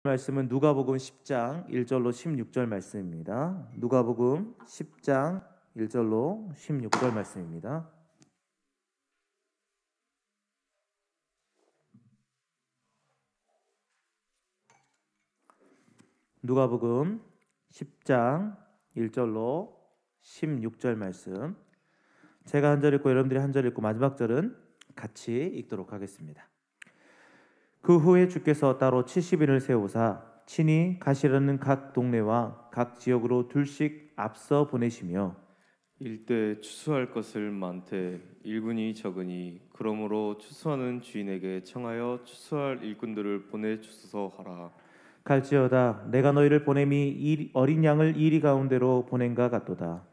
말씀은 누가복음 10장 1절로 16절 말씀입니다. 누가복음 10장 1절로 16절 말씀입니다. 누가복음 10장 1절로 16절 말씀. 제가 한 절 읽고 여러분들이 한 절 읽고 마지막 절은 같이 읽도록 하겠습니다. 그 후에 주께서 따로 70인을 세우사 친히 가시려는 각 동네와 각 지역으로 둘씩 앞서 보내시며 일대 추수할 것을 많되 일꾼이 적으니 그러므로 추수하는 주인에게 청하여 추수할 일꾼들을 보내 주소서 하라. 갈지어다 내가 너희를 보냄이 어린 양을 이리 가운데로 보낸가 같도다.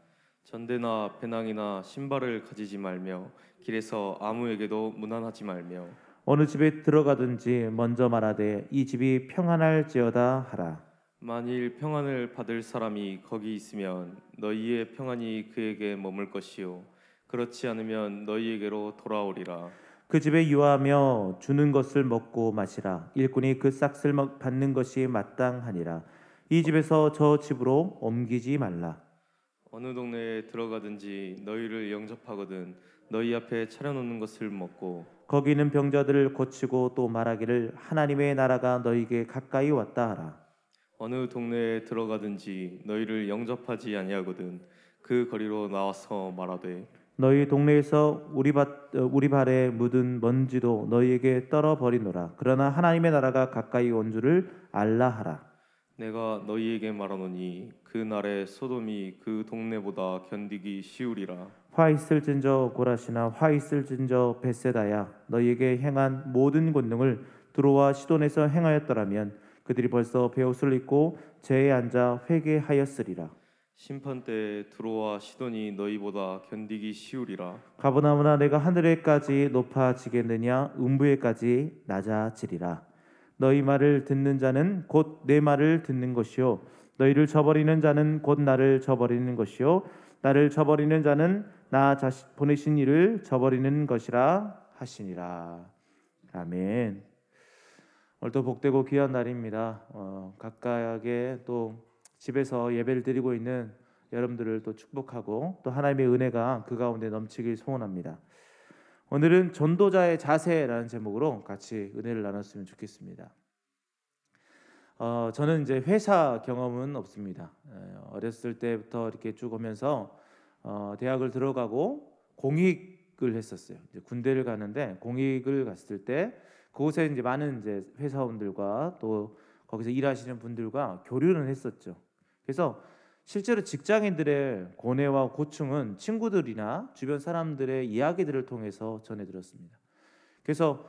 전대나 배낭이나 신발을 가지지 말며 길에서 아무에게도 문안하지 말며 어느 집에 들어가든지 먼저 말하되 이 집이 평안할지어다 하라. 만일 평안을 받을 사람이 거기 있으면 너희의 평안이 그에게 머물 것이요 그렇지 않으면 너희에게로 돌아오리라. 그 집에 유하며 주는 것을 먹고 마시라. 일꾼이 그 싹을 받는 것이 마땅하니라. 이 집에서 저 집으로 옮기지 말라. 어느 동네에 들어가든지 너희를 영접하거든 너희 앞에 차려놓는 것을 먹고 거기 있는 병자들을 고치고 또 말하기를 하나님의 나라가 너희에게 가까이 왔다 하라. 어느 동네에 들어가든지 너희를 영접하지 아니하거든 그 거리로 나와서 말하되 너희 동네에서 우리 발에 묻은 먼지도 너희에게 떨어버리노라. 그러나 하나님의 나라가 가까이 온 줄을 알라 하라. 내가 너희에게 말하노니 그 날에 소돔이 그 동네보다 견디기 쉬우리라. 화 있을진저 고라시나 화 있을진저 벳세다야 너희에게 행한 모든 권능을 두로와 시돈에서 행하였더라면 그들이 벌써 베옷을 입고 제에 앉아 회개하였으리라. 심판 때에 두로와 시돈이 너희보다 견디기 쉬우리라. 가버나움나 내가 하늘에까지 높아지겠느냐 음부에까지 낮아지리라. 너희 말을 듣는 자는 곧 내 말을 듣는 것이요 너희를 저버리는 자는 곧 나를 저버리는 것이요 나를 저버리는 자는 나 자신 보내신 이를 저버리는 것이라 하시니라. 아멘. 오늘도 복되고 귀한 날입니다. 각각의 또 집에서 예배를 드리고 있는 여러분들을 또 축복하고 또 하나님의 은혜가 그 가운데 넘치길 소원합니다. 오늘은 전도자의 자세라는 제목으로 같이 은혜를 나눴으면 좋겠습니다. 저는 이제 회사 경험은 없습니다. 어렸을 때부터 이렇게 쭉 오면서 대학을 들어가고 공익을 했었어요. 이제 군대를 가는데 공익을 갔을 때 그곳에 이제 많은 이제 회사원들과 또 거기서 일하시는 분들과 교류는 했었죠. 그래서 실제로 직장인들의 고뇌와 고충은 친구들이나 주변 사람들의 이야기들을 통해서 전해 들었습니다. 그래서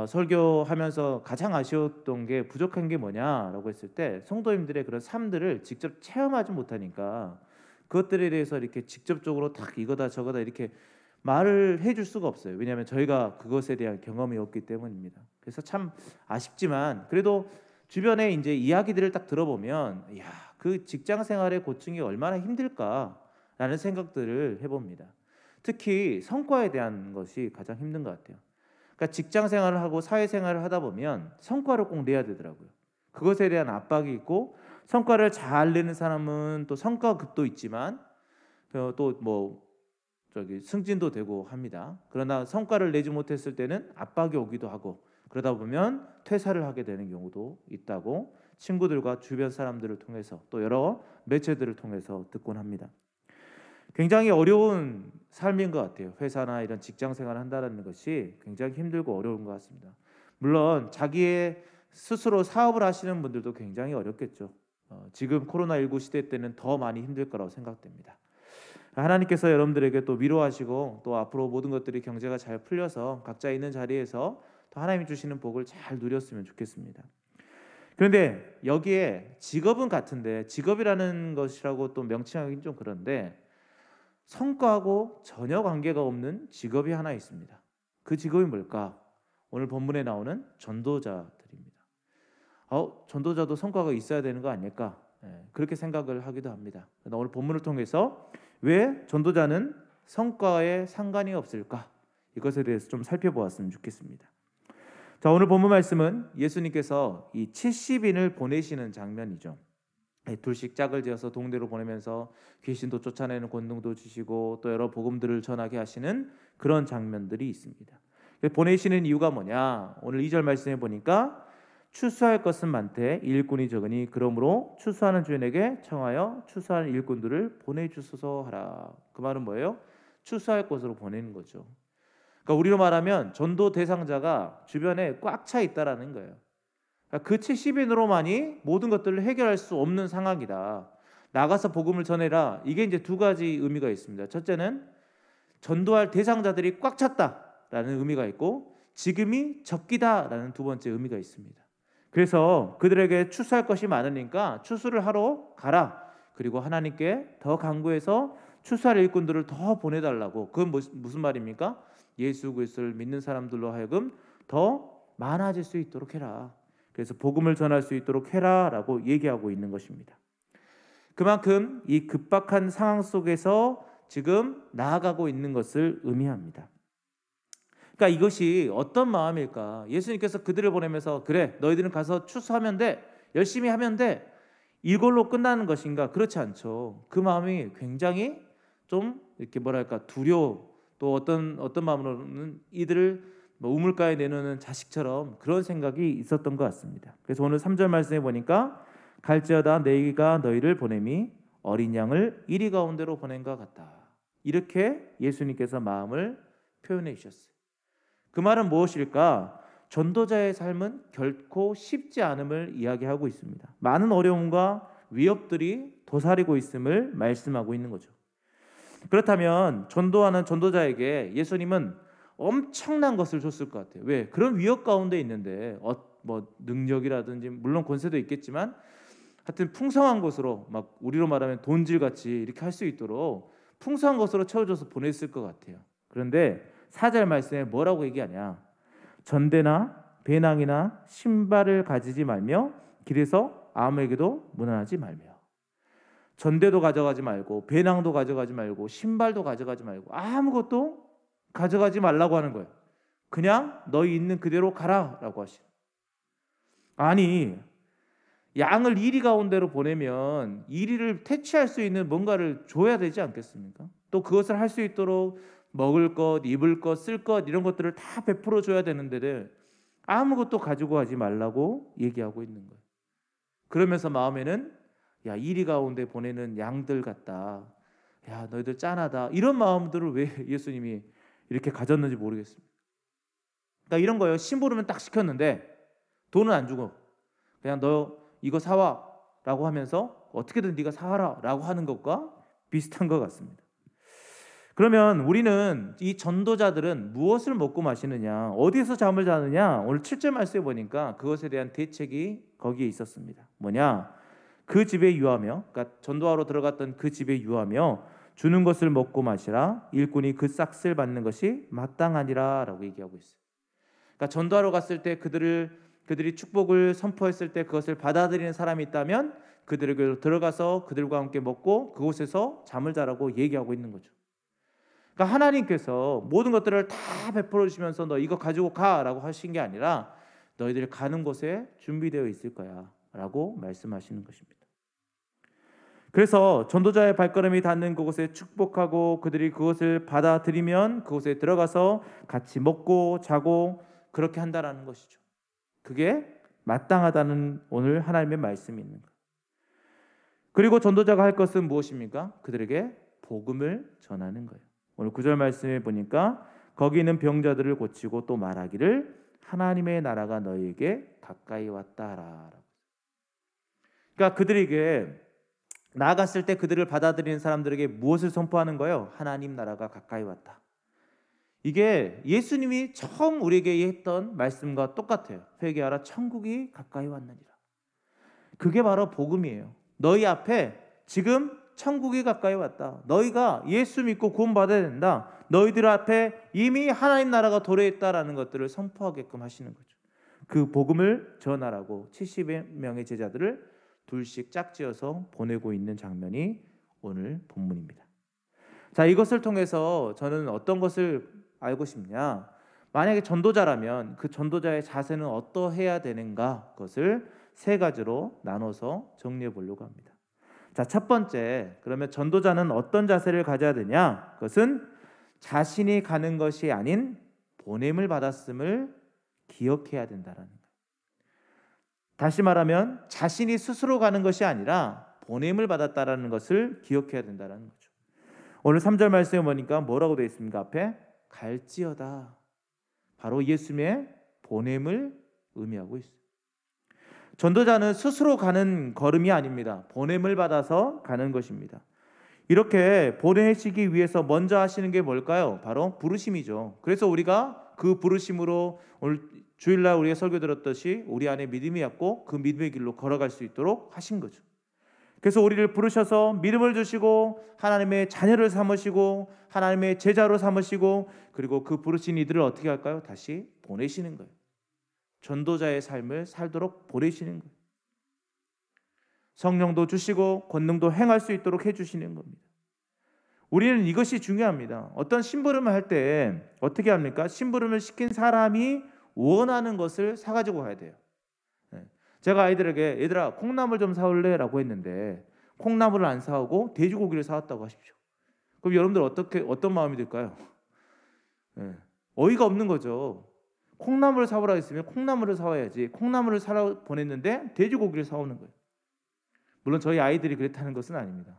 설교하면서 가장 아쉬웠던 게 부족한 게 뭐냐라고 했을 때 성도님들의 그런 삶들을 직접 체험하지 못하니까 그것들에 대해서 이렇게 직접적으로 딱 이거다 저거다 이렇게 말을 해줄 수가 없어요. 왜냐하면 저희가 그것에 대한 경험이 없기 때문입니다. 그래서 참 아쉽지만 그래도 주변에 이제 이야기들을 딱 들어보면 야, 그 직장 생활의 고충이 얼마나 힘들까라는 생각들을 해봅니다. 특히 성과에 대한 것이 가장 힘든 것 같아요. 그러니까 직장 생활을 하고 사회 생활을 하다 보면 성과를 꼭 내야 되더라고요. 그것에 대한 압박이 있고 성과를 잘 내는 사람은 또 성과급도 있지만 또 뭐 승진도 되고 합니다. 그러나 성과를 내지 못했을 때는 압박이 오기도 하고 그러다 보면 퇴사를 하게 되는 경우도 있다고 친구들과 주변 사람들을 통해서 또 여러 매체들을 통해서 듣곤 합니다. 굉장히 어려운 삶인 것 같아요. 회사나 이런 직장 생활을 한다는 것이 굉장히 힘들고 어려운 것 같습니다. 물론 자기의 스스로 사업을 하시는 분들도 굉장히 어렵겠죠. 지금 코로나19 시대 때는 더 많이 힘들 거라고 생각됩니다. 하나님께서 여러분들에게 또 위로하시고 또 앞으로 모든 것들이 경제가 잘 풀려서 각자 있는 자리에서 또 하나님이 주시는 복을 잘 누렸으면 좋겠습니다. 그런데 여기에 직업은 같은데 직업이라는 것이라고 또 명칭하기는 좀 그런데 성과하고 전혀 관계가 없는 직업이 하나 있습니다. 그 직업이 뭘까? 오늘 본문에 나오는 전도자들입니다. 전도자도 성과가 있어야 되는 거 아닐까? 그렇게 생각을 하기도 합니다. 오늘 본문을 통해서 왜 전도자는 성과에 상관이 없을까? 이것에 대해서 좀 살펴보았으면 좋겠습니다. 자, 오늘 본문 말씀은 예수님께서 이 70인을 보내시는 장면이죠. 둘씩 짝을 지어서 동네로 보내면서 귀신도 쫓아내는 권능도 주시고 또 여러 복음들을 전하게 하시는 그런 장면들이 있습니다. 보내시는 이유가 뭐냐? 오늘 2절 말씀해 보니까 추수할 것은 많되 일꾼이 적으니 그러므로 추수하는 주인에게 청하여 추수하는 일꾼들을 보내주소서 하라. 그 말은 뭐예요? 추수할 곳으로 보내는 거죠. 그러니까 우리로 말하면 전도 대상자가 주변에 꽉 차 있다라는 거예요. 그러니까 그 70인으로만이 모든 것들을 해결할 수 없는 상황이다. 나가서 복음을 전해라. 이게 이제 두 가지 의미가 있습니다. 첫째는 전도할 대상자들이 꽉 찼다라는 의미가 있고 지금이 적기다라는 두 번째 의미가 있습니다. 그래서 그들에게 추수할 것이 많으니까 추수를 하러 가라. 그리고 하나님께 더 간구해서 추수할 일꾼들을 더 보내달라고. 그건 무슨 말입니까? 예수 그리스도를 믿는 사람들로 하여금 더 많아질 수 있도록 해라. 그래서 복음을 전할 수 있도록 해라라고 얘기하고 있는 것입니다. 그만큼 이 급박한 상황 속에서 지금 나아가고 있는 것을 의미합니다. 그러니까 이것이 어떤 마음일까? 예수님께서 그들을 보내면서 그래 너희들은 가서 추수하면 돼, 열심히 하면 돼, 이걸로 끝나는 것인가? 그렇지 않죠. 그 마음이 굉장히 좀 이렇게 뭐랄까 두려워, 또 어떤 마음으로는 이들을 우물가에 내놓는 자식처럼 그런 생각이 있었던 것 같습니다. 그래서 오늘 3절 말씀에 보니까 갈지어다 내가 너희를 보냄이 어린 양을 이리 가운데로 보낸 것 같다. 이렇게 예수님께서 마음을 표현해 주셨어요. 그 말은 무엇일까? 전도자의 삶은 결코 쉽지 않음을 이야기하고 있습니다. 많은 어려움과 위협들이 도사리고 있음을 말씀하고 있는 거죠. 그렇다면 전도하는 전도자에게 예수님은 엄청난 것을 줬을 것 같아요. 왜? 그런 위협 가운데 있는데 뭐 능력이라든지 물론 권세도 있겠지만 하여튼 풍성한 것으로 막 우리로 말하면 돈질같이 이렇게 할 수 있도록 풍성한 것으로 채워줘서 보냈을 것 같아요. 그런데 4절 말씀에 뭐라고 얘기하냐? 전대나 배낭이나 신발을 가지지 말며 길에서 아무에게도 문안하지 말며. 전대도 가져가지 말고 배낭도 가져가지 말고 신발도 가져가지 말고 아무것도 가져가지 말라고 하는 거예요. 그냥 너희 있는 그대로 가라라고 하시는. 아니 양을 이리 가운데로 보내면 이리를 퇴치할 수 있는 뭔가를 줘야 되지 않겠습니까? 또 그것을 할 수 있도록 먹을 것, 입을 것, 쓸 것 이런 것들을 다 베풀어 줘야 되는데 아무것도 가지고 가지 말라고 얘기하고 있는 거예요. 그러면서 마음에는 야 이리 가운데 보내는 양들 같다. 야 너희들 짠하다. 이런 마음들을 왜 예수님이 이렇게 가졌는지 모르겠습니다. 그러니까 이런 거예요. 심부름은 딱 시켰는데 돈은 안 주고 그냥 너 이거 사와 라고 하면서 어떻게든 네가 사와라 라고 하는 것과 비슷한 것 같습니다. 그러면 우리는 이 전도자들은 무엇을 먹고 마시느냐, 어디에서 잠을 자느냐, 오늘 7절 말씀에 보니까 그것에 대한 대책이 거기에 있었습니다. 뭐냐? 그 집에 유하며, 그러니까 전도하러 들어갔던 그 집에 유하며 주는 것을 먹고 마시라. 일꾼이 그 싹을 받는 것이 마땅하니라 라고 얘기하고 있어요. 그러니까 전도하러 갔을 때 그들이 축복을 선포했을 때 그것을 받아들이는 사람이 있다면 그들에게 들어가서 그들과 함께 먹고 그곳에서 잠을 자라고 얘기하고 있는 거죠. 그러니까 하나님께서 모든 것들을 다 베풀어 주시면서 너 이거 가지고 가라고 하신 게 아니라 너희들이 가는 곳에 준비되어 있을 거야 라고 말씀하시는 것입니다. 그래서 전도자의 발걸음이 닿는 그곳에 축복하고 그들이 그것을 받아들이면 그곳에 들어가서 같이 먹고 자고 그렇게 한다라는 것이죠. 그게 마땅하다는 오늘 하나님의 말씀이 있는 거예요. 그리고 전도자가 할 것은 무엇입니까? 그들에게 복음을 전하는 거예요. 오늘 9절 말씀에 보니까 거기 있는 병자들을 고치고 또 말하기를 하나님의 나라가 너희에게 가까이 왔다라. 그러니까 그들에게 나아갔을 때 그들을 받아들이는 사람들에게 무엇을 선포하는 거예요? 하나님 나라가 가까이 왔다. 이게 예수님이 처음 우리에게 했던 말씀과 똑같아요. 회개하라 천국이 가까이 왔느니라. 그게 바로 복음이에요. 너희 앞에 지금 천국이 가까이 왔다. 너희가 예수 믿고 구원받아야 된다. 너희들 앞에 이미 하나님 나라가 도래했다라는 것들을 선포하게끔 하시는 거죠. 그 복음을 전하라고 70명의 제자들을 둘씩 짝지어서 보내고 있는 장면이 오늘 본문입니다. 자, 이것을 통해서 저는 어떤 것을 알고 싶냐? 만약에 전도자라면 그 전도자의 자세는 어떠해야 되는가, 그것을 세 가지로 나눠서 정리해 보려고 합니다. 자, 첫 번째, 그러면 전도자는 어떤 자세를 가져야 되냐? 그것은 자신이 가는 것이 아닌 보냄을 받았음을 기억해야 된다라는 거예요. 다시 말하면 자신이 스스로 가는 것이 아니라 보냄을 받았다라는 것을 기억해야 된다는 거죠. 오늘 3절 말씀에 보니까 뭐라고 되어 있습니까? 앞에 갈지어다. 바로 예수님의 보냄을 의미하고 있어요. 전도자는 스스로 가는 걸음이 아닙니다. 보냄을 받아서 가는 것입니다. 이렇게 보내시기 위해서 먼저 하시는 게 뭘까요? 바로 부르심이죠. 그래서 우리가 그 부르심으로 오늘 주일날 우리가 설교 들었듯이 우리 안에 믿음이 왔고 그 믿음의 길로 걸어갈 수 있도록 하신 거죠. 그래서 우리를 부르셔서 믿음을 주시고 하나님의 자녀를 삼으시고 하나님의 제자로 삼으시고 그리고 그 부르신 이들을 어떻게 할까요? 다시 보내시는 거예요. 전도자의 삶을 살도록 보내시는 거예요. 성령도 주시고 권능도 행할 수 있도록 해주시는 겁니다. 우리는 이것이 중요합니다. 어떤 심부름을 할 때 어떻게 합니까? 심부름을 시킨 사람이 원하는 것을 사가지고 가야 돼요. 제가 아이들에게 얘들아 콩나물 좀 사올래? 라고 했는데 콩나물을 안 사오고 돼지고기를 사왔다고 하십시오. 그럼 여러분들 어떤 마음이 들까요? 어이가 없는 거죠. 콩나물을 사오라 했으면 콩나물을 사와야지. 콩나물을 사러 보냈는데 돼지고기를 사오는 거예요. 물론 저희 아이들이 그랬다는 것은 아닙니다.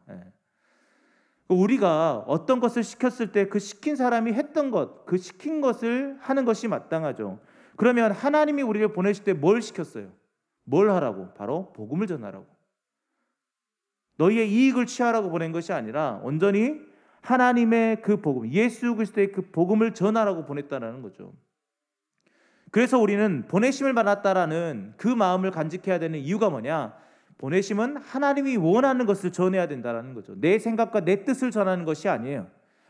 우리가 어떤 것을 시켰을 때 그 시킨 사람이 했던 것, 그 시킨 것을 하는 것이 마땅하죠. 그러면 하나님이 우리를 보내실 때 뭘 시켰어요? 뭘 하라고? 바로 복음을 전하라고. 너희의 이익을 취하라고 보낸 것이 아니라 온전히 하나님의 그 복음, 예수 그리스도의 그 복음을 전하라고 보냈다는 거죠. 그래서 우리는 보내심을 받았다라는 그 마음을 간직해야 되는 이유가 뭐냐? 보내심은 하나님이 원하는 것을 전해야 된다는 거죠. 내 생각과 내 뜻을 전하는 것이 아니에요.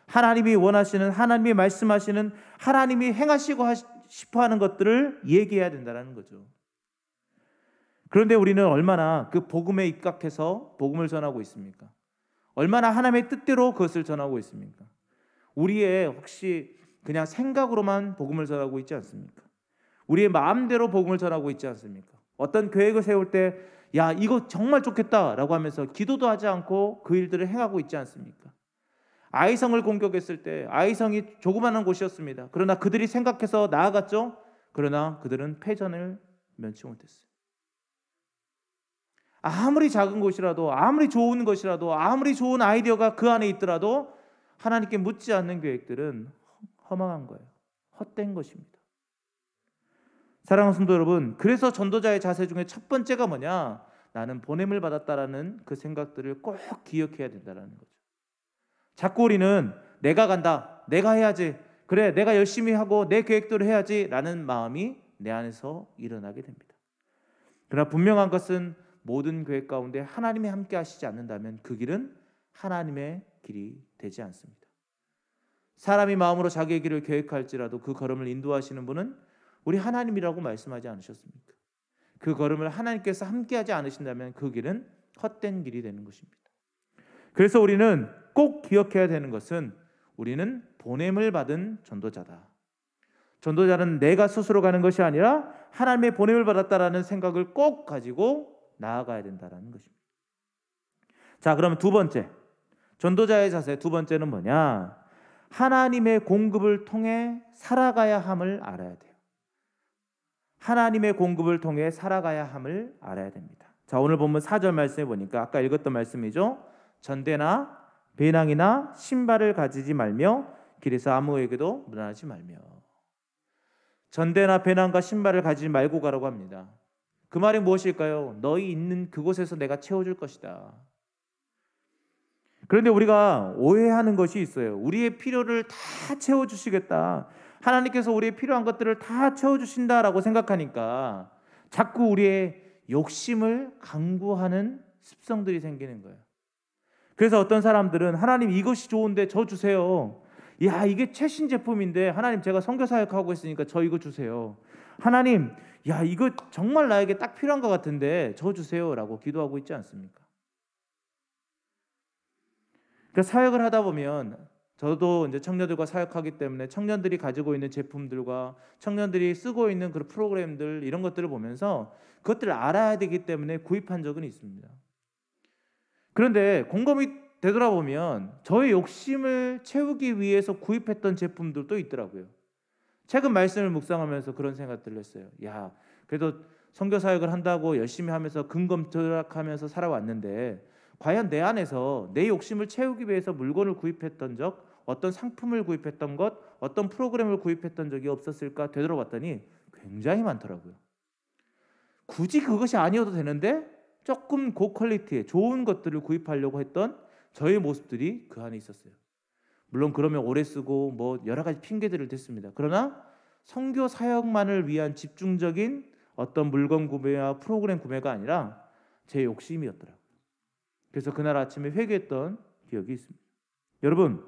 하나님이 원하시는, 하나님이 말씀하시는, 하나님이 행하시고 싶어하는 것들을 얘기해야 된다는 거죠. 그런데 우리는 얼마나 그 복음에 입각해서 복음을 전하고 있습니까? 얼마나 하나님의 뜻대로 그것을 전하고 있습니까? 우리의 혹시 그냥 생각으로만 복음을 전하고 있지 않습니까? 우리의 마음대로 복음을 전하고 있지 않습니까? 어떤 계획을 세울 때 야 이거 정말 좋겠다라고 하면서 기도도 하지 않고 그 일들을 행하고 있지 않습니까? 아이성을 공격했을 때 아이성이 조그마한 곳이었습니다. 그러나 그들이 생각해서 나아갔죠. 그러나 그들은 패전을 면치 못했어요. 아무리 작은 곳이라도 아무리 좋은 것이라도 아무리 좋은 아이디어가 그 안에 있더라도 하나님께 묻지 않는 계획들은 허망한 거예요. 헛된 것입니다. 사랑하는 성도 여러분, 그래서 전도자의 자세 중에 첫 번째가 뭐냐? 나는 보냄을 받았다라는 그 생각들을 꼭 기억해야 된다는 거죠. 자꾸 우리는 내가 간다, 내가 해야지, 그래 내가 열심히 하고 내 계획대로 해야지 라는 마음이 내 안에서 일어나게 됩니다. 그러나 분명한 것은 모든 계획 가운데 하나님이 함께 하시지 않는다면 그 길은 하나님의 길이 되지 않습니다. 사람이 마음으로 자기의 길을 계획할지라도 그 걸음을 인도하시는 분은 우리 하나님이라고 말씀하지 않으셨습니까? 그 걸음을 하나님께서 함께하지 않으신다면 그 길은 헛된 길이 되는 것입니다. 그래서 우리는 꼭 기억해야 되는 것은 우리는 보냄을 받은 전도자다. 전도자는 내가 스스로 가는 것이 아니라 하나님의 보냄을 받았다라는 생각을 꼭 가지고 나아가야 된다는 것입니다. 자, 그러면 두 번째, 전도자의 자세 두 번째는 뭐냐? 하나님의 공급을 통해 살아가야 함을 알아야 돼요. 하나님의 공급을 통해 살아가야 함을 알아야 됩니다. 자, 오늘 본문 4절 말씀해 보니까 아까 읽었던 말씀이죠. 전대나 배낭이나 신발을 가지지 말며 길에서 아무에게도 문안하지 말며. 전대나 배낭과 신발을 가지지 말고 가라고 합니다. 그 말이 무엇일까요? 너희 있는 그곳에서 내가 채워줄 것이다. 그런데 우리가 오해하는 것이 있어요. 우리의 필요를 다 채워주시겠다. 하나님께서 우리의 필요한 것들을 다 채워주신다라고 생각하니까 자꾸 우리의 욕심을 강구하는 습성들이 생기는 거예요. 그래서 어떤 사람들은 하나님 이것이 좋은데 저 주세요. 야 이게 최신 제품인데 하나님 제가 선교 사역하고 있으니까 저 이거 주세요. 하나님 야 이거 정말 나에게 딱 필요한 것 같은데 저 주세요라고 기도하고 있지 않습니까? 그러니까 사역을 하다 보면 저도 이제 청년들과 사역하기 때문에 청년들이 가지고 있는 제품들과 청년들이 쓰고 있는 그런 프로그램들 이런 것들을 보면서 그것들을 알아야 되기 때문에 구입한 적은 있습니다. 그런데 곰곰이 되돌아보면 저의 욕심을 채우기 위해서 구입했던 제품들도 있더라고요. 최근 말씀을 묵상하면서 그런 생각들을 했어요. 야, 그래도 선교 사역을 한다고 열심히 하면서 근검절약하면서 살아왔는데 과연 내 안에서 내 욕심을 채우기 위해서 물건을 구입했던 적, 어떤 상품을 구입했던 것, 어떤 프로그램을 구입했던 적이 없었을까 되돌아봤더니 굉장히 많더라고요. 굳이 그것이 아니어도 되는데 조금 고퀄리티의 좋은 것들을 구입하려고 했던 저의 모습들이 그 안에 있었어요. 물론 그러면 오래 쓰고 뭐 여러 가지 핑계들을 댔습니다. 그러나 선교 사역만을 위한 집중적인 어떤 물건 구매와 프로그램 구매가 아니라 제 욕심이었더라고요. 그래서 그날 아침에 회개했던 기억이 있습니다. 여러분,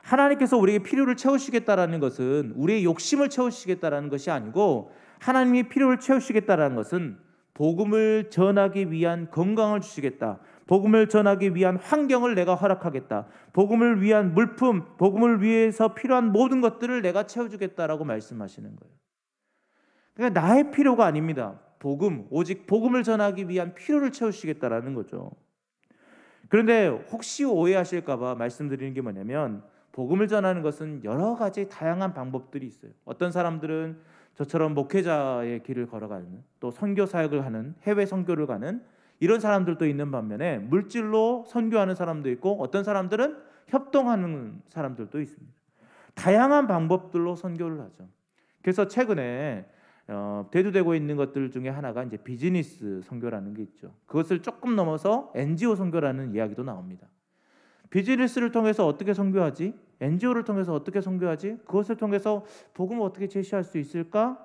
하나님께서 우리에게 필요를 채우시겠다라는 것은 우리의 욕심을 채우시겠다라는 것이 아니고 하나님이 필요를 채우시겠다라는 것은 복음을 전하기 위한 건강을 주시겠다. 복음을 전하기 위한 환경을 내가 허락하겠다. 복음을 위한 물품, 복음을 위해서 필요한 모든 것들을 내가 채워주겠다라고 말씀하시는 거예요. 그러니까 나의 필요가 아닙니다. 복음, 오직 복음을 전하기 위한 필요를 채우시겠다라는 거죠. 그런데 혹시 오해하실까 봐 말씀드리는 게 뭐냐면 복음을 전하는 것은 여러 가지 다양한 방법들이 있어요. 어떤 사람들은 저처럼 목회자의 길을 걸어가는, 또 선교 사역을 하는, 해외 선교를 가는 이런 사람들도 있는 반면에 물질로 선교하는 사람도 있고 어떤 사람들은 협동하는 사람들도 있습니다. 다양한 방법들로 선교를 하죠. 그래서 최근에 대두되고 있는 것들 중에 하나가 이제 비즈니스 선교라는 게 있죠. 그것을 조금 넘어서 NGO 선교라는 이야기도 나옵니다. 비즈니스를 통해서 어떻게 선교하지? NGO를 통해서 어떻게 선교하지? 그것을 통해서 복음을 어떻게 제시할 수 있을까?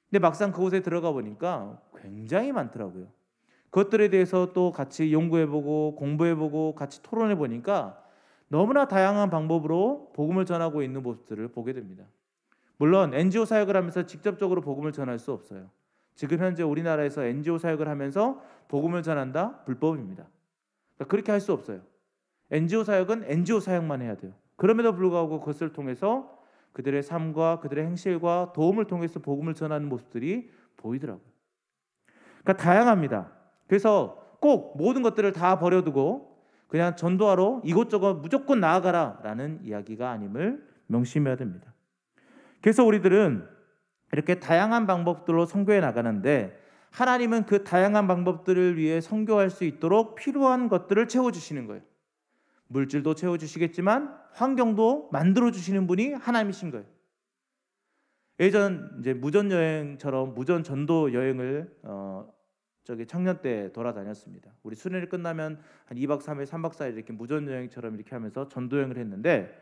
근데 막상 그곳에 들어가 보니까 굉장히 많더라고요. 그것들에 대해서 또 같이 연구해보고 공부해보고 같이 토론해보니까 너무나 다양한 방법으로 복음을 전하고 있는 모습들을 보게 됩니다. 물론 NGO 사역을 하면서 직접적으로 복음을 전할 수 없어요. 지금 현재 우리나라에서 NGO 사역을 하면서 복음을 전한다? 불법입니다. 그러니까 그렇게 할 수 없어요. NGO 사역은 NGO 사역만 해야 돼요. 그럼에도 불구하고 그것을 통해서 그들의 삶과 그들의 행실과 도움을 통해서 복음을 전하는 모습들이 보이더라고요. 그러니까 다양합니다. 그래서 꼭 모든 것들을 다 버려두고 그냥 전도하러 이곳저곳 무조건 나아가라라는 이야기가 아님을 명심해야 됩니다. 그래서 우리들은 이렇게 다양한 방법들로 선교해 나가는데 하나님은 그 다양한 방법들을 위해 선교할 수 있도록 필요한 것들을 채워주시는 거예요. 물질도 채워주시겠지만 환경도 만들어주시는 분이 하나님이신 거예요. 예전 이제 무전 여행처럼 무전 전도 여행을 청년 때 돌아다녔습니다. 우리 수련회 끝나면 한 2박 3일, 3박 4일 이렇게 무전 여행처럼 이렇게 하면서 전도 여행을 했는데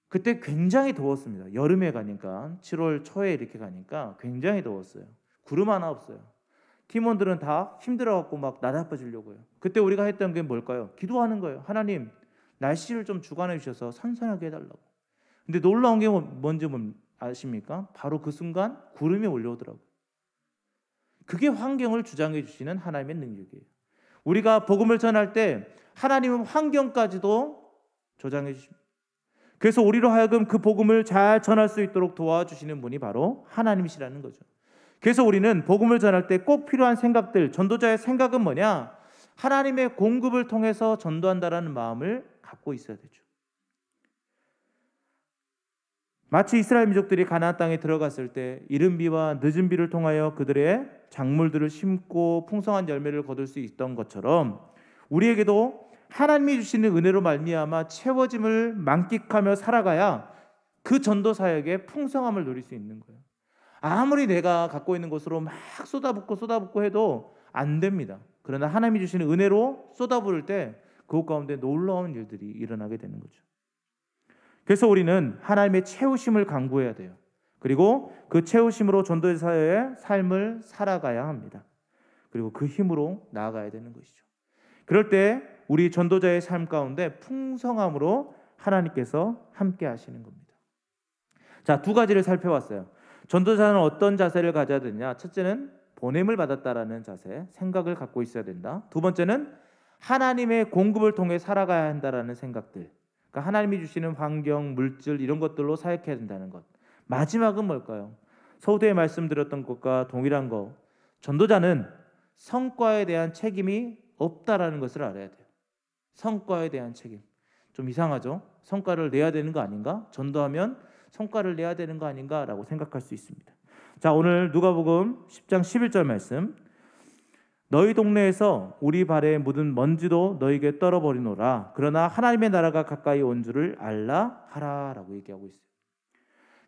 그때 굉장히 더웠습니다. 여름에 가니까 7월 초에 이렇게 가니까 굉장히 더웠어요. 구름 하나 없어요. 팀원들은 다 힘들어갖고 막 나다빠지려고 해요. 그때 우리가 했던 게 뭘까요? 기도하는 거예요. 하나님, 날씨를 좀 주관해 주셔서 선선하게 해달라고. 근데 놀라운 게 뭔지 아십니까? 바로 그 순간 구름이 올려오더라고요. 그게 환경을 주장해 주시는 하나님의 능력이에요. 우리가 복음을 전할 때 하나님은 환경까지도 조장해 주십니다. 그래서 우리로 하여금 그 복음을 잘 전할 수 있도록 도와주시는 분이 바로 하나님이시라는 거죠. 그래서 우리는 복음을 전할 때 꼭 필요한 생각들, 전도자의 생각은 뭐냐? 하나님의 공급을 통해서 전도한다라는 마음을 갖고 있어야 되죠. 마치 이스라엘 민족들이 가나안 땅에 들어갔을 때 이른 비와 늦은 비를 통하여 그들의 작물들을 심고 풍성한 열매를 거둘 수 있던 것처럼 우리에게도 하나님이 주시는 은혜로 말미암아 채워짐을 만끽하며 살아가야 그 전도 사역의 풍성함을 누릴 수 있는 거예요. 아무리 내가 갖고 있는 것으로 막 쏟아붓고 해도 안 됩니다. 그러나 하나님이 주시는 은혜로 쏟아부을 때 그것 가운데 놀라운 일들이 일어나게 되는 거죠. 그래서 우리는 하나님의 채우심을 간구해야 돼요. 그리고 그 채우심으로 전도사의 삶을 살아가야 합니다. 그리고 그 힘으로 나아가야 되는 것이죠. 그럴 때 우리 전도자의 삶 가운데 풍성함으로 하나님께서 함께 하시는 겁니다. 자, 두 가지를 살펴봤어요. 전도자는 어떤 자세를 가져야 되냐? 첫째는 보냄을 받았다라는 자세, 생각을 갖고 있어야 된다. 두 번째는 하나님의 공급을 통해 살아가야 한다라는 생각들, 그러니까 하나님이 주시는 환경, 물질 이런 것들로 사역해야 된다는 것. 마지막은 뭘까요? 서두에 말씀드렸던 것과 동일한 거. 전도자는 성과에 대한 책임이 없다라는 것을 알아야 돼요. 성과에 대한 책임. 좀 이상하죠? 성과를 내야 되는 거 아닌가? 전도하면 성과를 내야 되는 거 아닌가라고 생각할 수 있습니다. 자, 오늘 누가복음 10장 11절 말씀. 너희 동네에서 우리 발에 묻은 먼지도 너희에게 떨어버리노라. 그러나 하나님의 나라가 가까이 온 줄을 알라 하라라고 얘기하고 있어요.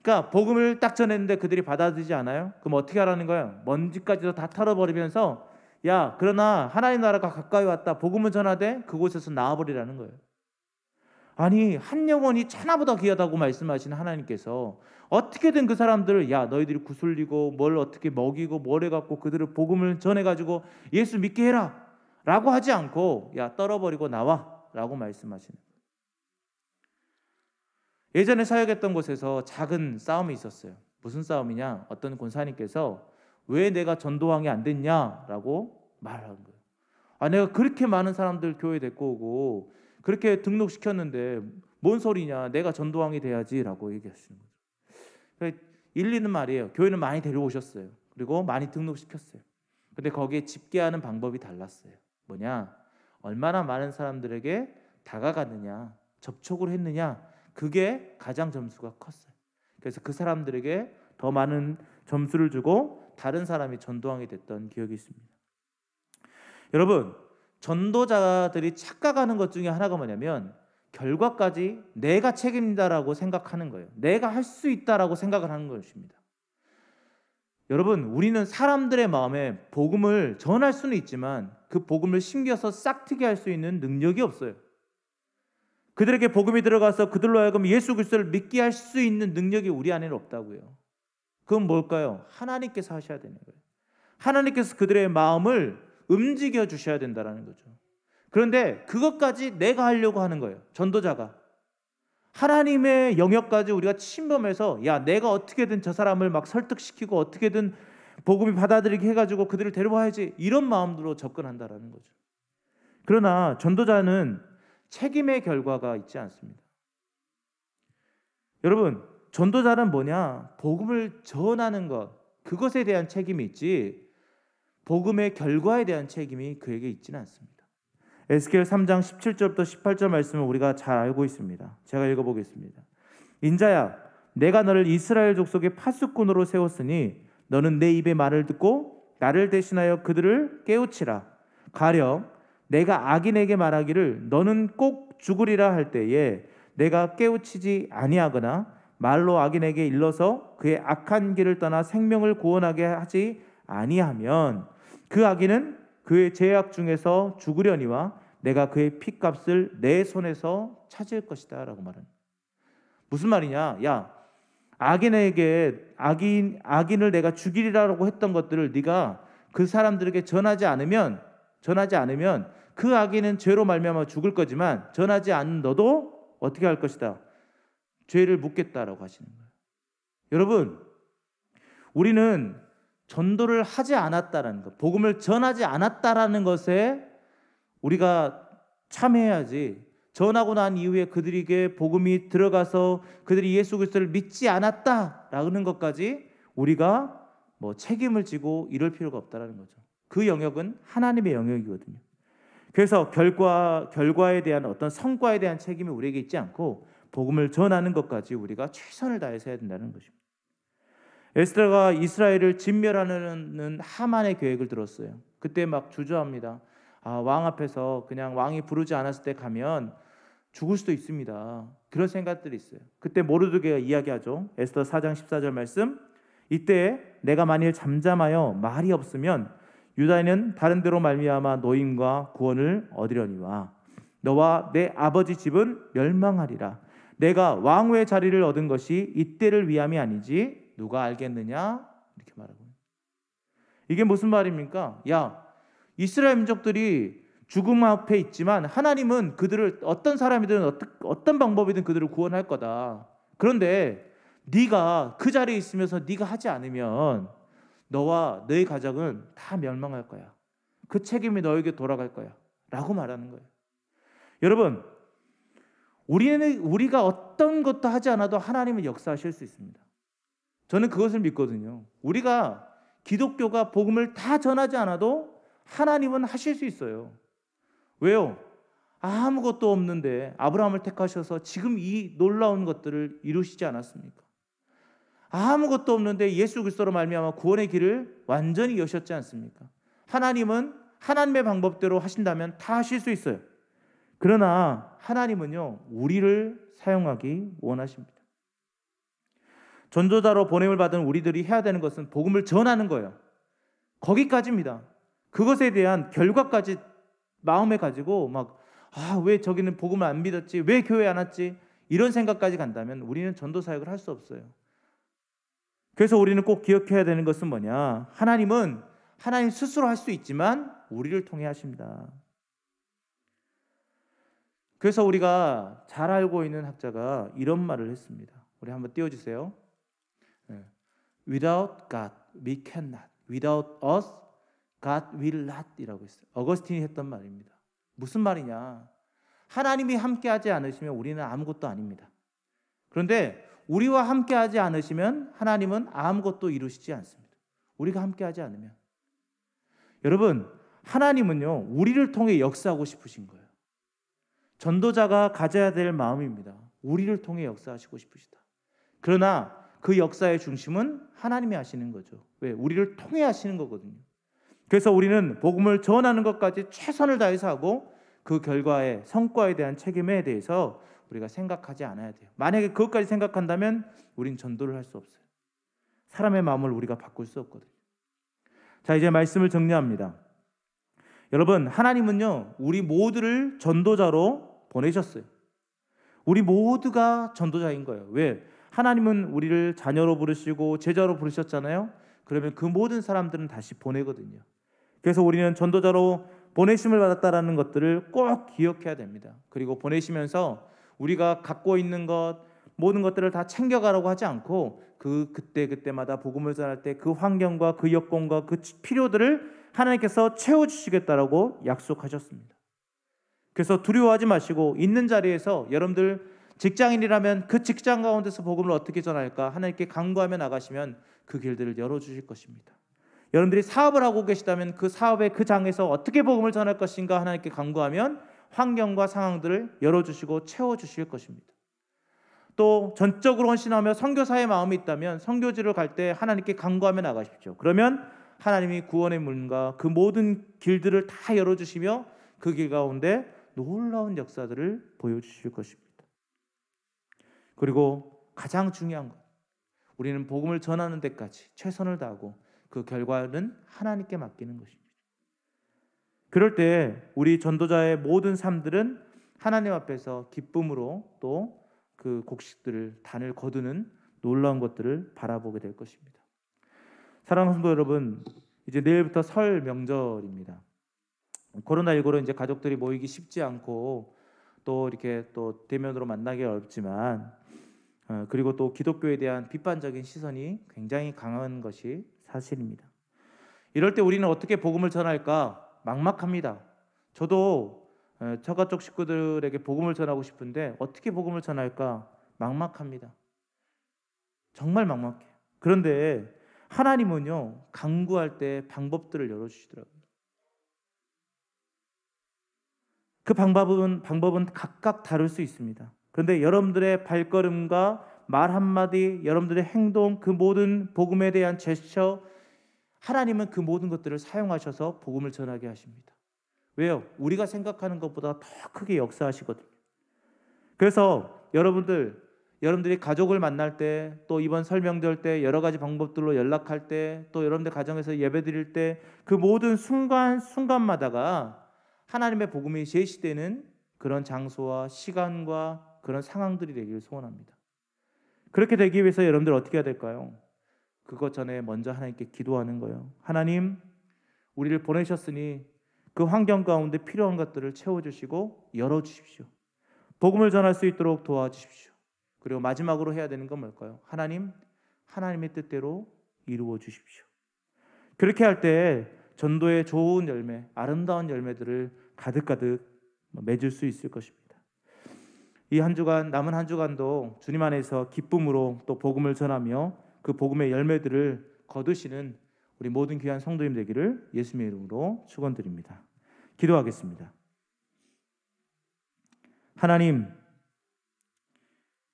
그러니까 복음을 딱 전했는데 그들이 받아들이지 않아요? 그럼 어떻게 하라는 거예요? 먼지까지도 다 털어버리면서 야, 그러나 하나님 나라가 가까이 왔다. 복음을 전하되 그곳에서 나와버리라는 거예요. 아니, 한 영혼이 천하보다 귀하다고 말씀하시는 하나님께서 어떻게든 그 사람들을 야, 너희들이 구슬리고 뭘 어떻게 먹이고 뭘 해갖고 그들을 복음을 전해가지고 예수 믿게 해라 라고 하지 않고 야, 떨어버리고 나와 라고 말씀하시는 거예요. 예전에 사역했던 곳에서 작은 싸움이 있었어요. 무슨 싸움이냐? 어떤 권사님께서 왜 내가 전도왕이 안 됐냐라고 말하는 거예요. 아, 내가 그렇게 많은 사람들 교회 데리고 오고 그렇게 등록시켰는데 뭔 소리냐? 내가 전도왕이 돼야지라고 얘기하시는 거죠. 그러니까 일리는 말이에요. 교회는 많이 데려오셨어요. 그리고 많이 등록시켰어요. 근데 거기에 집계하는 방법이 달랐어요. 뭐냐? 얼마나 많은 사람들에게 다가갔느냐, 접촉을 했느냐, 그게 가장 점수가 컸어요. 그래서 그 사람들에게 더 많은 점수를 주고 다른 사람이 전도왕이 됐던 기억이 있습니다. 여러분, 전도자들이 착각하는 것 중에 하나가 뭐냐면 결과까지 내가 책임진다라고 생각하는 거예요. 내가 할 수 있다라고 생각을 하는 것입니다. 여러분, 우리는 사람들의 마음에 복음을 전할 수는 있지만 그 복음을 심겨서 싹트게 할 수 있는 능력이 없어요. 그들에게 복음이 들어가서 그들로 하여금 예수 그리스도를 믿게 할 수 있는 능력이 우리 안에는 없다고요. 그건 뭘까요? 하나님께서 하셔야 되는 거예요. 하나님께서 그들의 마음을 움직여 주셔야 된다는 거죠. 그런데 그것까지 내가 하려고 하는 거예요. 전도자가. 하나님의 영역까지 우리가 침범해서 야, 내가 어떻게든 저 사람을 막 설득시키고 어떻게든 복음이 받아들이게 해가지고 그들을 데려와야지, 이런 마음으로 접근한다는 거죠. 그러나 전도자는 책임의 결과가 있지 않습니다. 여러분, 전도자는 뭐냐? 복음을 전하는 것, 그것에 대한 책임이 있지 복음의 결과에 대한 책임이 그에게 있지는 않습니다. 에스겔 3장 17절부터 18절 말씀을 우리가 잘 알고 있습니다. 제가 읽어보겠습니다. 인자야, 내가 너를 이스라엘 족속의 파수꾼으로 세웠으니 너는 내 입의 말을 듣고 나를 대신하여 그들을 깨우치라. 가령 내가 악인에게 말하기를 너는 꼭 죽으리라 할 때에 내가 깨우치지 아니하거나 말로 악인에게 일러서 그의 악한 길을 떠나 생명을 구원하게 하지 아니하면 그 악인은 그의 죄악 중에서 죽으려니와 내가 그의 핏값을 내 손에서 찾을 것이다 라고 말합니다. 무슨 말이냐? 야, 악인을 내가 죽이리라고 했던 것들을 네가 그 사람들에게 전하지 않으면 그 악인은 죄로 말미암아 죽을 거지만 전하지 않는 너도 어떻게 할 것이다? 죄를 묻겠다라고 하시는 거예요. 여러분, 우리는 전도를 하지 않았다라는 것, 복음을 전하지 않았다라는 것에 우리가 참여해야지, 전하고 난 이후에 그들에게 복음이 들어가서 그들이 예수 그리스도를 믿지 않았다라는 것까지 우리가 뭐 책임을 지고 이럴 필요가 없다라는 거죠. 그 영역은 하나님의 영역이거든요. 그래서 결과에 대한 어떤 성과에 대한 책임이 우리에게 있지 않고 복음을 전하는 것까지 우리가 최선을 다해서 해야 된다는 것입니다. 에스더가 이스라엘을 진멸하는 하만의 계획을 들었어요. 그때 막 주저합니다. 왕 앞에서 그냥 왕이 부르지 않았을 때 가면 죽을 수도 있습니다. 그런 생각들이 있어요. 그때 모르드게가 이야기하죠. 에스더 4장 14절 말씀. 이때 내가 만일 잠잠하여 말이 없으면 유다인은 다른 데로 말미암아 노임과 구원을 얻으려니와 너와 내 아버지 집은 멸망하리라. 내가 왕후의 자리를 얻은 것이 이때를 위함이 아니지 누가 알겠느냐? 이렇게 말하고. 이게 무슨 말입니까? 야, 이스라엘 민족들이 죽음 앞에 있지만 하나님은 그들을 어떤 사람이든 어떤 방법이든 그들을 구원할 거다. 그런데 네가 그 자리에 있으면서 네가 하지 않으면 너와 너의 가정은 다 멸망할 거야. 그 책임이 너에게 돌아갈 거야 라고 말하는 거예요. 여러분, 우리가 어떤 것도 하지 않아도 하나님은 역사하실 수 있습니다. 저는 그것을 믿거든요. 우리가 기독교가 복음을 다 전하지 않아도 하나님은 하실 수 있어요. 왜요? 아무것도 없는데 아브라함을 택하셔서 지금 이 놀라운 것들을 이루시지 않았습니까? 아무것도 없는데 예수 그리스도로 말미암아 구원의 길을 완전히 여셨지 않습니까? 하나님은 하나님의 방법대로 하신다면 다 하실 수 있어요. 그러나 하나님은요, 우리를 사용하기 원하십니다. 전도자로 보냄을 받은 우리들이 해야 되는 것은 복음을 전하는 거예요. 거기까지입니다. 그것에 대한 결과까지 마음에 가지고 왜 저기는 복음을 안 믿었지? 왜 교회 안 왔지? 이런 생각까지 간다면 우리는 전도 사역을 할 수 없어요. 그래서 우리는 꼭 기억해야 되는 것은 뭐냐? 하나님은 하나님 스스로 할 수 있지만 우리를 통해 하십니다. 그래서 우리가 잘 알고 있는 학자가 이런 말을 했습니다. 우리 한번 띄워주세요. Without God, we cannot. Without us, God will not 이라고 했어요. 어거스틴이 했던 말입니다. 무슨 말이냐? 하나님이 함께하지 않으시면 우리는 아무것도 아닙니다. 그런데 우리와 함께하지 않으시면 하나님은 아무것도 이루시지 않습니다. 우리가 함께하지 않으면. 여러분, 하나님은요, 우리를 통해 역사하고 싶으신 거예요. 전도자가 가져야 될 마음입니다. 우리를 통해 역사하시고 싶으시다. 그러나 그 역사의 중심은 하나님이 하시는 거죠. 왜? 우리를 통해 하시는 거거든요. 그래서 우리는 복음을 전하는 것까지 최선을 다해서 하고 그 결과의 성과에 대한 책임에 대해서 우리가 생각하지 않아야 돼요. 만약에 그것까지 생각한다면 우린 전도를 할 수 없어요. 사람의 마음을 우리가 바꿀 수 없거든요. 자, 이제 말씀을 정리합니다. 여러분, 하나님은요, 우리 모두를 전도자로 보내셨어요. 우리 모두가 전도자인 거예요. 왜? 하나님은 우리를 자녀로 부르시고 제자로 부르셨잖아요. 그러면 그 모든 사람들은 다시 보내거든요. 그래서 우리는 전도자로 보내심을 받았다라는 것들을 꼭 기억해야 됩니다. 그리고 보내시면서 우리가 갖고 있는 것, 모든 것들을 다 챙겨가라고 하지 않고 그때마다 복음을 전할 때 그 환경과 그 여건과 그 필요들을 하나님께서 채워주시겠다라고 약속하셨습니다. 그래서 두려워하지 마시고 있는 자리에서 여러분들 직장인이라면 그 직장 가운데서 복음을 어떻게 전할까 하나님께 간구하며 나가시면 그 길들을 열어주실 것입니다. 여러분들이 사업을 하고 계시다면 그 사업의 그 장에서 어떻게 복음을 전할 것인가 하나님께 간구하면 환경과 상황들을 열어주시고 채워주실 것입니다. 또 전적으로 헌신하며 선교사의 마음이 있다면 선교지를 갈 때 하나님께 간구하며 나가십시오. 그러면 하나님이 구원의 문과 그 모든 길들을 다 열어주시며 그 길 가운데 놀라운 역사들을 보여주실 것입니다. 그리고 가장 중요한 것, 우리는 복음을 전하는 데까지 최선을 다하고 그 결과는 하나님께 맡기는 것입니다. 그럴 때 우리 전도자의 모든 삶들은 하나님 앞에서 기쁨으로 또 그 곡식들을 단을 거두는 놀라운 것들을 바라보게 될 것입니다. 사랑하는 성도 여러분, 이제 내일부터 설 명절입니다. 코로나19로 이제 가족들이 모이기 쉽지 않고 또 이렇게 또 대면으로 만나기 어렵지만 그리고 또 기독교에 대한 비판적인 시선이 굉장히 강한 것이 사실입니다. 이럴 때 우리는 어떻게 복음을 전할까 막막합니다. 저도 처가족 식구들에게 복음을 전하고 싶은데 어떻게 복음을 전할까 막막합니다. 정말 막막해요. 그런데 하나님은요, 간구할 때 방법들을 열어주시더라고요. 그 방법은 각각 다를 수 있습니다. 그런데 여러분들의 발걸음과 말 한마디, 여러분들의 행동, 그 모든 복음에 대한 제스처, 하나님은 그 모든 것들을 사용하셔서 복음을 전하게 하십니다. 왜요? 우리가 생각하는 것보다 더 크게 역사하시거든요. 그래서 여러분들이 가족을 만날 때, 또 이번 설 명절 때 여러 가지 방법들로 연락할 때, 또 여러분들 가정에서 예배 드릴 때 그 모든 순간마다가 하나님의 복음이 제시되는 그런 장소와 시간과 그런 상황들이 되기를 소원합니다. 그렇게 되기 위해서 여러분들 어떻게 해야 될까요? 그것 전에 먼저 하나님께 기도하는 거예요. 하나님, 우리를 보내셨으니 그 환경 가운데 필요한 것들을 채워주시고 열어주십시오. 복음을 전할 수 있도록 도와주십시오. 그리고 마지막으로 해야 되는 건 뭘까요? 하나님, 하나님의 뜻대로 이루어 주십시오. 그렇게 할 때 전도의 좋은 열매, 아름다운 열매들을 가득가득 맺을 수 있을 것입니다. 이 한 주간, 남은 한 주간도 주님 안에서 기쁨으로 또 복음을 전하며 그 복음의 열매들을 거두시는 우리 모든 귀한 성도님 되기를 예수님의 이름으로 축원드립니다. 기도하겠습니다.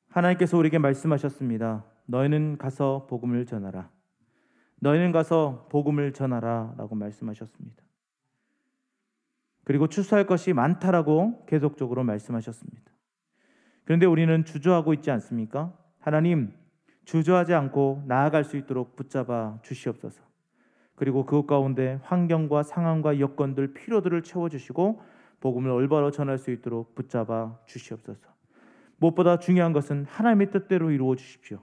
하나님께서 우리에게 말씀하셨습니다. 너희는 가서 복음을 전하라. 너희는 가서 복음을 전하라 라고 말씀하셨습니다. 그리고 추수할 것이 많다라고 계속적으로 말씀하셨습니다. 그런데 우리는 주저하고 있지 않습니까? 하나님, 주저하지 않고 나아갈 수 있도록 붙잡아 주시옵소서. 그리고 그것 가운데 환경과 상황과 여건들, 필요들을 채워주시고 복음을 올바로 전할 수 있도록 붙잡아 주시옵소서. 무엇보다 중요한 것은 하나님의 뜻대로 이루어 주십시오.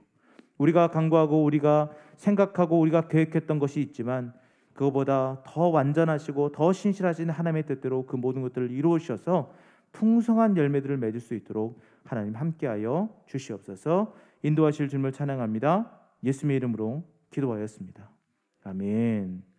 우리가 간구하고 우리가 생각하고 우리가 계획했던 것이 있지만 그것보다 더 완전하시고 더 신실하신 하나님의 뜻대로 그 모든 것들을 이루어 주셔서 풍성한 열매들을 맺을 수 있도록 하나님 함께하여 주시옵소서. 인도하실 주님을 찬양합니다. 예수님의 이름으로 기도하였습니다. 아멘.